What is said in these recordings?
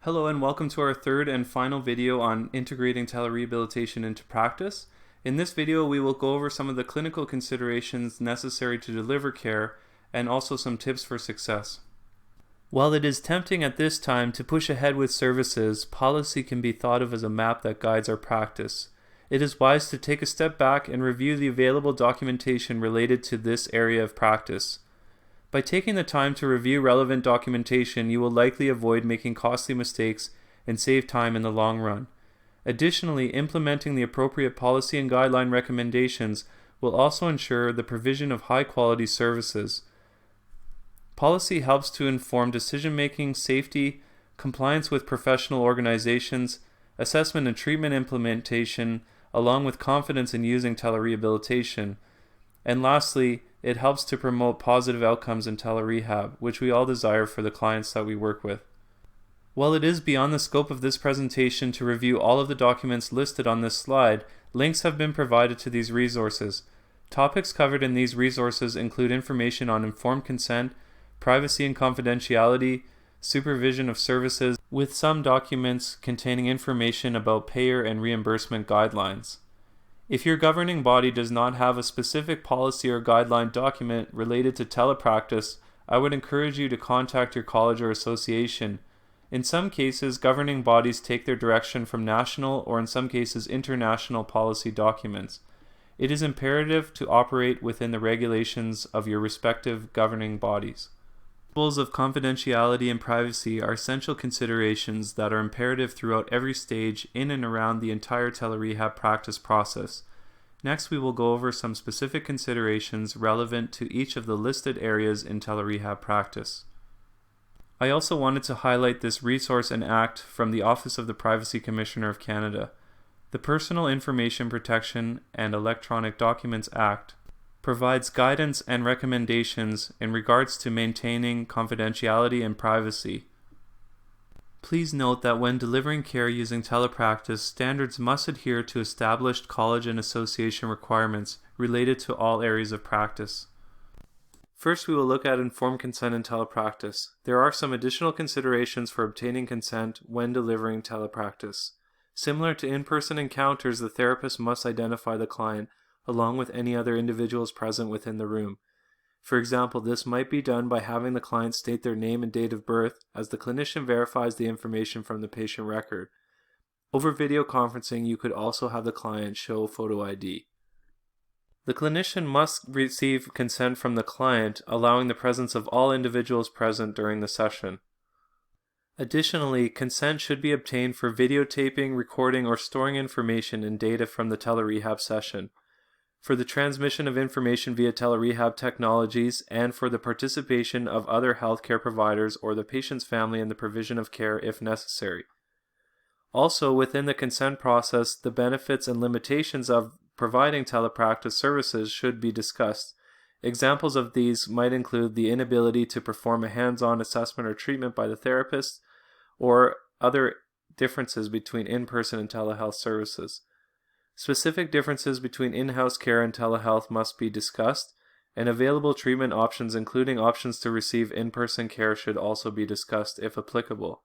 Hello and welcome to our third and final video on integrating telerehabilitation into practice. In this video we will go over some of the clinical considerations necessary to deliver care and also some tips for success. While it is tempting at this time to push ahead with services, policy can be thought of as a map that guides our practice. It is wise to take a step back and review the available documentation related to this area of practice. By taking the time to review relevant documentation, you will likely avoid making costly mistakes and save time in the long run. Additionally, implementing the appropriate policy and guideline recommendations will also ensure the provision of high-quality services. Policy helps to inform decision-making, safety, compliance with professional organizations, assessment and treatment implementation, along with confidence in using telerehabilitation. And lastly, it helps to promote positive outcomes in telerehab, which we all desire for the clients that we work with. While it is beyond the scope of this presentation to review all of the documents listed on this slide, links have been provided to these resources. Topics covered in these resources include information on informed consent, privacy and confidentiality, supervision of services, with some documents containing information about payer and reimbursement guidelines. If your governing body does not have a specific policy or guideline document related to telepractice, I would encourage you to contact your college or association. In some cases, governing bodies take their direction from national or in some cases international policy documents. It is imperative to operate within the regulations of your respective governing bodies. Principles of confidentiality and privacy are essential considerations that are imperative throughout every stage in and around the entire telerehab practice process. Next, we will go over some specific considerations relevant to each of the listed areas in telerehab practice. I also wanted to highlight this resource and act from the Office of the Privacy Commissioner of Canada. The Personal Information Protection and Electronic Documents Act provides guidance and recommendations in regards to maintaining confidentiality and privacy. Please note that when delivering care using telepractice, standards must adhere to established college and association requirements related to all areas of practice. First, we will look at informed consent in telepractice. There are some additional considerations for obtaining consent when delivering telepractice. Similar to in-person encounters, the therapist must identify the client along with any other individuals present within the room. For example, this might be done by having the client state their name and date of birth as the clinician verifies the information from the patient record. Over video conferencing, you could also have the client show photo ID. The clinician must receive consent from the client, allowing the presence of all individuals present during the session. Additionally, consent should be obtained for videotaping, recording, or storing information and data from the telerehab session, for the transmission of information via telerehab technologies, and for the participation of other healthcare providers or the patient's family in the provision of care if necessary. Also, within the consent process, the benefits and limitations of providing telepractice services should be discussed. Examples of these might include the inability to perform a hands-on assessment or treatment by the therapist, or other differences between in-person and telehealth services. Specific differences between in-house care and telehealth must be discussed, and available treatment options including options to receive in-person care should also be discussed if applicable.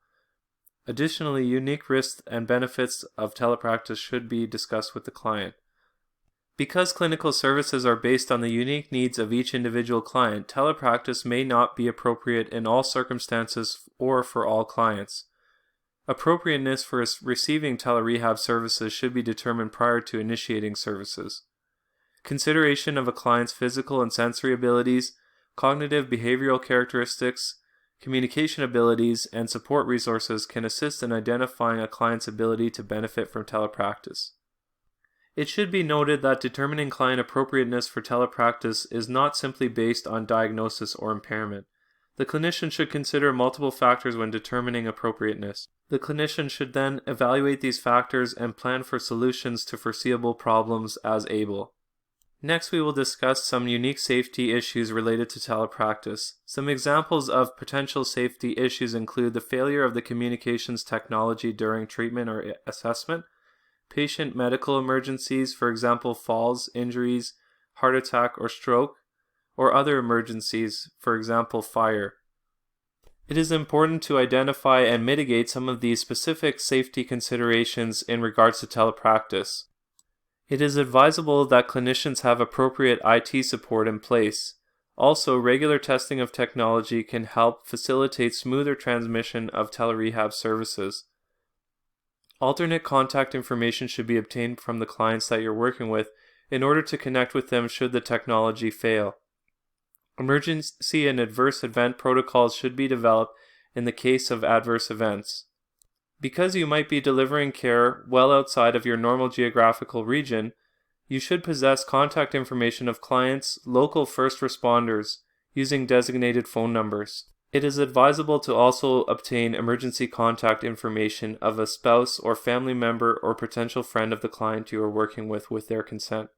Additionally, unique risks and benefits of telepractice should be discussed with the client. Because clinical services are based on the unique needs of each individual client, telepractice may not be appropriate in all circumstances or for all clients. Appropriateness for receiving telerehab services should be determined prior to initiating services. Consideration of a client's physical and sensory abilities, cognitive behavioral characteristics, communication abilities, and support resources can assist in identifying a client's ability to benefit from telepractice. It should be noted that determining client appropriateness for telepractice is not simply based on diagnosis or impairment. The clinician should consider multiple factors when determining appropriateness. The clinician should then evaluate these factors and plan for solutions to foreseeable problems as able. Next, we will discuss some unique safety issues related to telepractice. Some examples of potential safety issues include the failure of the communications technology during treatment or assessment, patient medical emergencies, for example falls, injuries, heart attack or stroke, or other emergencies, for example fire. It is important to identify and mitigate some of these specific safety considerations in regards to telepractice. It is advisable that clinicians have appropriate IT support in place. Also, regular testing of technology can help facilitate smoother transmission of telerehab services. Alternate contact information should be obtained from the clients that you're working with in order to connect with them should the technology fail. Emergency and adverse event protocols should be developed in the case of adverse events. Because you might be delivering care well outside of your normal geographical region, you should possess contact information of clients, local first responders, using designated phone numbers. It is advisable to also obtain emergency contact information of a spouse or family member or potential friend of the client you are working with their consent.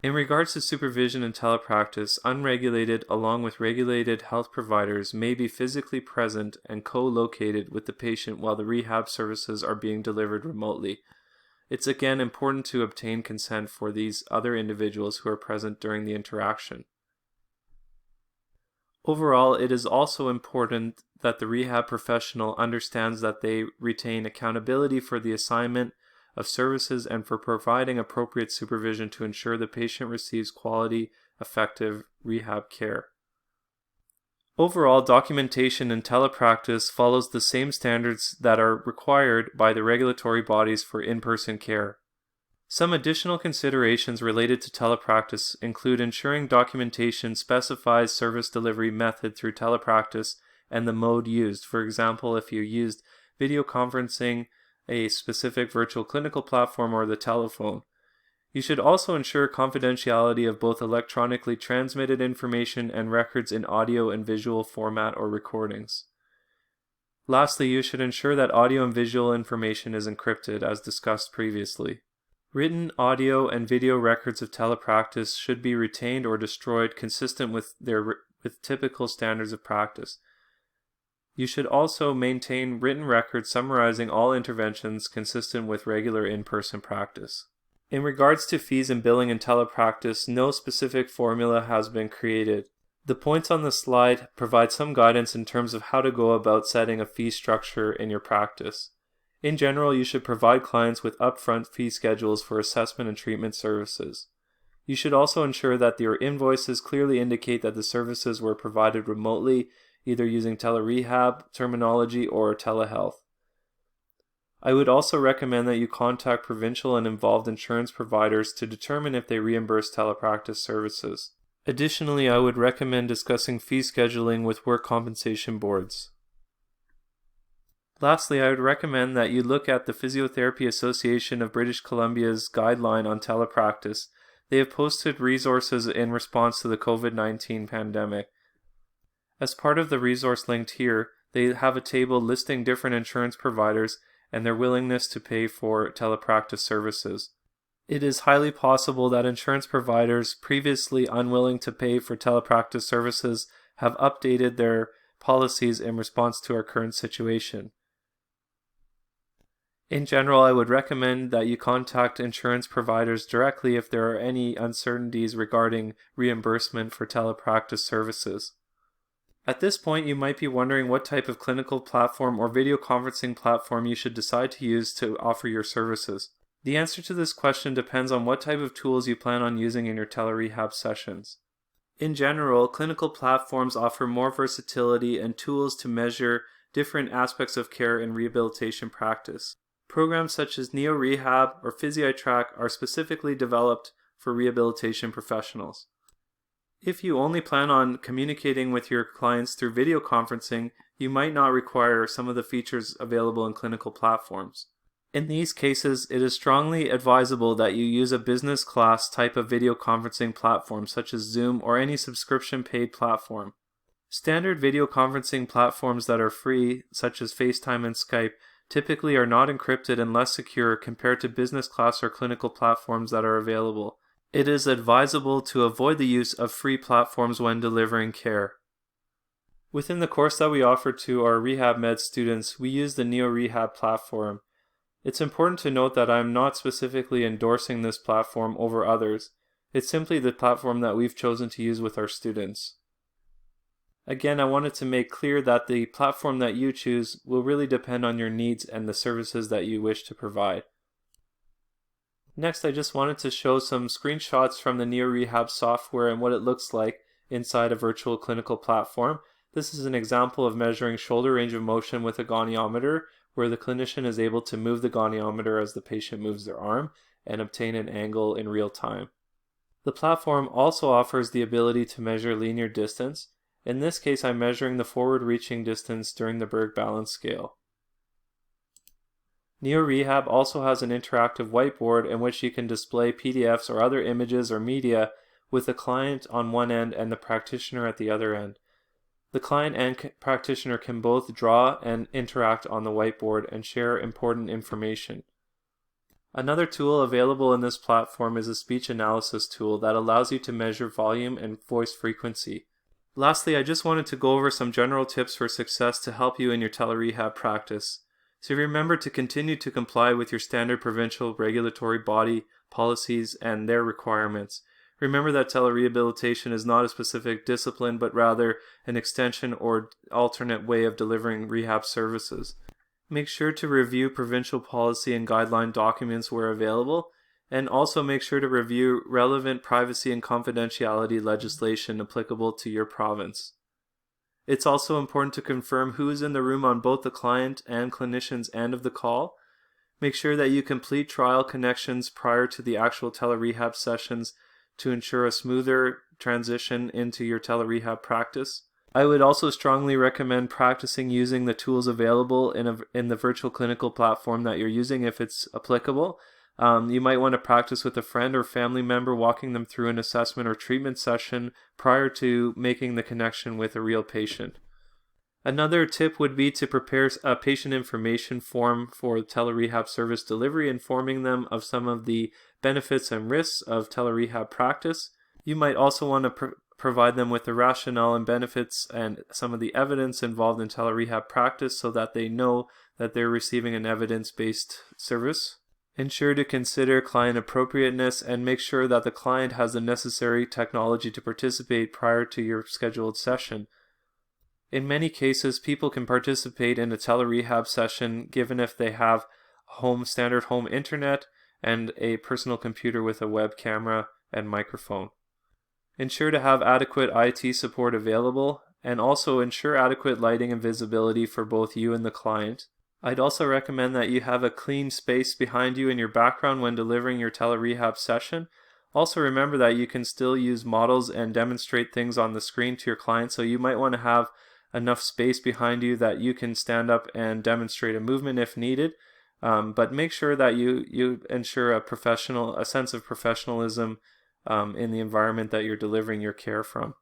In regards to supervision and telepractice, unregulated along with regulated health providers may be physically present and co-located with the patient while the rehab services are being delivered remotely. It's again important to obtain consent for these other individuals who are present during the interaction. Overall, it is also important that the rehab professional understands that they retain accountability for the assignment of services and for providing appropriate supervision to ensure the patient receives quality, effective rehab care. Overall, documentation in telepractice follows the same standards that are required by the regulatory bodies for in-person care. Some additional considerations related to telepractice include ensuring documentation specifies service delivery method through telepractice and the mode used. For example, if you used video conferencing, a specific virtual clinical platform, or the telephone. You should also ensure confidentiality of both electronically transmitted information and records in audio and visual format or recordings. Lastly, you should ensure that audio and visual information is encrypted, as discussed previously. Written audio and video records of telepractice should be retained or destroyed consistent with typical standards of practice. You should also maintain written records summarizing all interventions consistent with regular in-person practice. In regards to fees and billing in telepractice, no specific formula has been created. The points on the slide provide some guidance in terms of how to go about setting a fee structure in your practice. In general, you should provide clients with upfront fee schedules for assessment and treatment services. You should also ensure that your invoices clearly indicate that the services were provided remotely, either using telerehab terminology or telehealth. I would also recommend that you contact provincial and involved insurance providers to determine if they reimburse telepractice services. Additionally, I would recommend discussing fee scheduling with work compensation boards. Lastly, I would recommend that you look at the Physiotherapy Association of British Columbia's guideline on telepractice. They have posted resources in response to the COVID-19 pandemic. As part of the resource linked here, they have a table listing different insurance providers and their willingness to pay for telepractice services. It is highly possible that insurance providers previously unwilling to pay for telepractice services have updated their policies in response to our current situation. In general, I would recommend that you contact insurance providers directly if there are any uncertainties regarding reimbursement for telepractice services. At this point, you might be wondering what type of clinical platform or video conferencing platform you should decide to use to offer your services. The answer to this question depends on what type of tools you plan on using in your telerehab sessions. In general, clinical platforms offer more versatility and tools to measure different aspects of care and rehabilitation practice. Programs such as NeoRehab or PhysiTrack are specifically developed for rehabilitation professionals. If you only plan on communicating with your clients through video conferencing, you might not require some of the features available in clinical platforms. In these cases, it is strongly advisable that you use a business class type of video conferencing platform such as Zoom or any subscription paid platform. Standard video conferencing platforms that are free, such as FaceTime and Skype, typically are not encrypted and less secure compared to business class or clinical platforms that are available. It is advisable to avoid the use of free platforms when delivering care. Within the course that we offer to our Rehab Med students, we use the NeoRehab platform. It's important to note that I'm not specifically endorsing this platform over others. It's simply the platform that we've chosen to use with our students. Again, I wanted to make clear that the platform that you choose will really depend on your needs and the services that you wish to provide. Next, I just wanted to show some screenshots from the NeoRehab software and what it looks like inside a virtual clinical platform. This is an example of measuring shoulder range of motion with a goniometer, where the clinician is able to move the goniometer as the patient moves their arm and obtain an angle in real time. The platform also offers the ability to measure linear distance. In this case, I'm measuring the forward reaching distance during the Berg balance scale. NeoRehab also has an interactive whiteboard in which you can display PDFs or other images or media with the client on one end and the practitioner at the other end. The client and practitioner can both draw and interact on the whiteboard and share important information. Another tool available in this platform is a speech analysis tool that allows you to measure volume and voice frequency. Lastly, I just wanted to go over some general tips for success to help you in your telerehab practice. So remember to continue to comply with your standard provincial regulatory body policies and their requirements. Remember that telerehabilitation is not a specific discipline, but rather an extension or alternate way of delivering rehab services. Make sure to review provincial policy and guideline documents where available, and also make sure to review relevant privacy and confidentiality legislation applicable to your province. It's also important to confirm who is in the room on both the client and clinician's end of the call. Make sure that you complete trial connections prior to the actual telerehab sessions to ensure a smoother transition into your telerehab practice. I would also strongly recommend practicing using the tools available in the virtual clinical platform that you're using if it's applicable. You might want to practice with a friend or family member, walking them through an assessment or treatment session prior to making the connection with a real patient. Another tip would be to prepare a patient information form for telerehab service delivery, informing them of some of the benefits and risks of telerehab practice. You might also want to provide them with the rationale and benefits and some of the evidence involved in telerehab practice so that they know that they're receiving an evidence-based service. Ensure to consider client appropriateness and make sure that the client has the necessary technology to participate prior to your scheduled session. In many cases, people can participate in a telerehab session given if they have standard home internet and a personal computer with a web camera and microphone. Ensure to have adequate IT support available, and also ensure adequate lighting and visibility for both you and the client. I'd also recommend that you have a clean space behind you in your background when delivering your telerehab session. Also remember that you can still use models and demonstrate things on the screen to your client, so you might want to have enough space behind you that you can stand up and demonstrate a movement if needed. But make sure that you ensure a sense of professionalism in the environment that you're delivering your care from.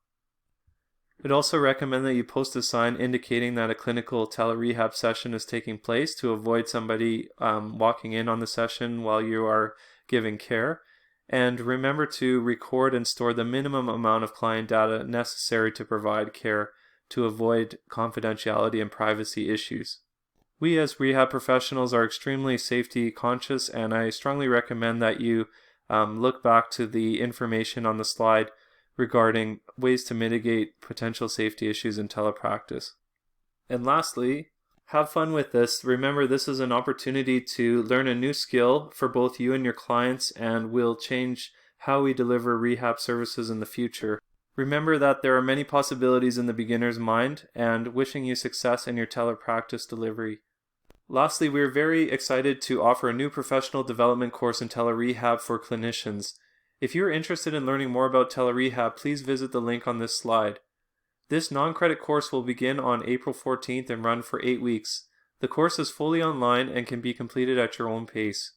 I'd also recommend that you post a sign indicating that a clinical telerehab session is taking place to avoid somebody walking in on the session while you are giving care. And remember to record and store the minimum amount of client data necessary to provide care to avoid confidentiality and privacy issues. We as rehab professionals are extremely safety conscious, and I strongly recommend that you look back to the information on the slide regarding ways to mitigate potential safety issues in telepractice. And lastly, have fun with this. Remember, this is an opportunity to learn a new skill for both you and your clients, and will change how we deliver rehab services in the future. Remember that there are many possibilities in the beginner's mind, and wishing you success in your telepractice delivery. Lastly, we are very excited to offer a new professional development course in telerehab for clinicians. If you are interested in learning more about telerehab, please visit the link on this slide. This non-credit course will begin on April 14th and run for 8 weeks. The course is fully online and can be completed at your own pace.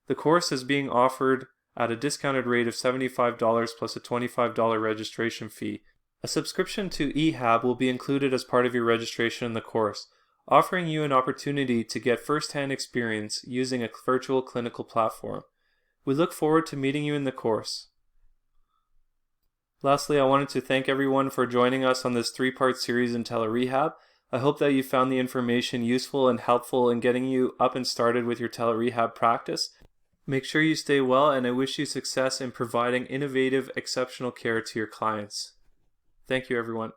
The course is being offered at a discounted rate of $75 plus a $25 registration fee. A subscription to eHab will be included as part of your registration in the course, offering you an opportunity to get first-hand experience using a virtual clinical platform. We look forward to meeting you in the course. Lastly, I wanted to thank everyone for joining us on this 3-part series in telerehab. I hope that you found the information useful and helpful in getting you up and started with your telerehab practice. Make sure you stay well, and I wish you success in providing innovative, exceptional care to your clients. Thank you, everyone.